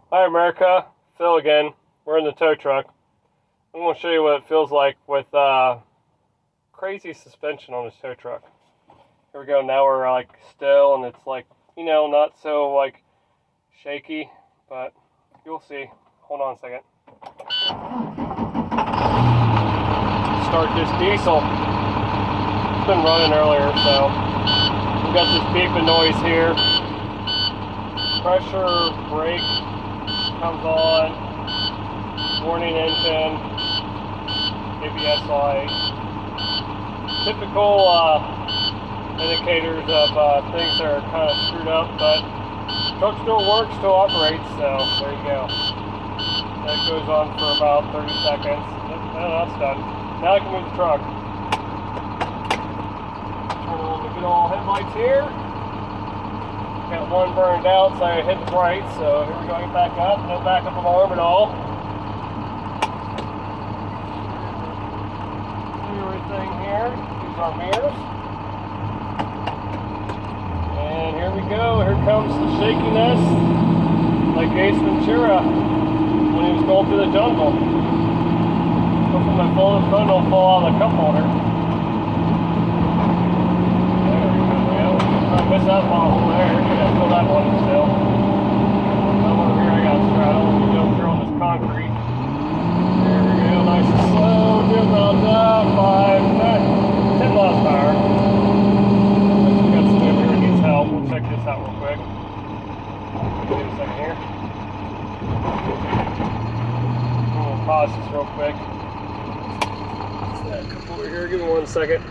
Hi America, Phil again. We're in the tow truck. I'm going to show you what it feels like with crazy suspension on this tow truck. Here we go, now we're like still and it's like, not so like shaky, but you'll see. Hold on a second. Start this diesel. It's been running earlier, so we've got this beeping noise here. Pressure brake comes on, warning engine, ABS light, typical indicators of things that are kind of screwed up, but truck still works, still operates, so there you go. That goes on for about 30 seconds. Oh, that's done. Now I can move the truck. Turn on the good old headlights here. Got one burned out, so I hit the brakes, so here we go, get back up, no backup alarm at all. Everything here, these are mirrors. And here we go, here comes the shakiness, like Ace Ventura when he was going through the jungle. Hopefully my phone don't fall out of the cup holder. Miss that bottle there. Yeah, fill that one still. That one over here I got straddled. Let me go through on this concrete. There we go, nice and slow. Do about 10 miles per hour. We got some over here that needs help. We'll check this out real quick. Give me a second here. We'll pause this real quick. Come over here, give me 1 second.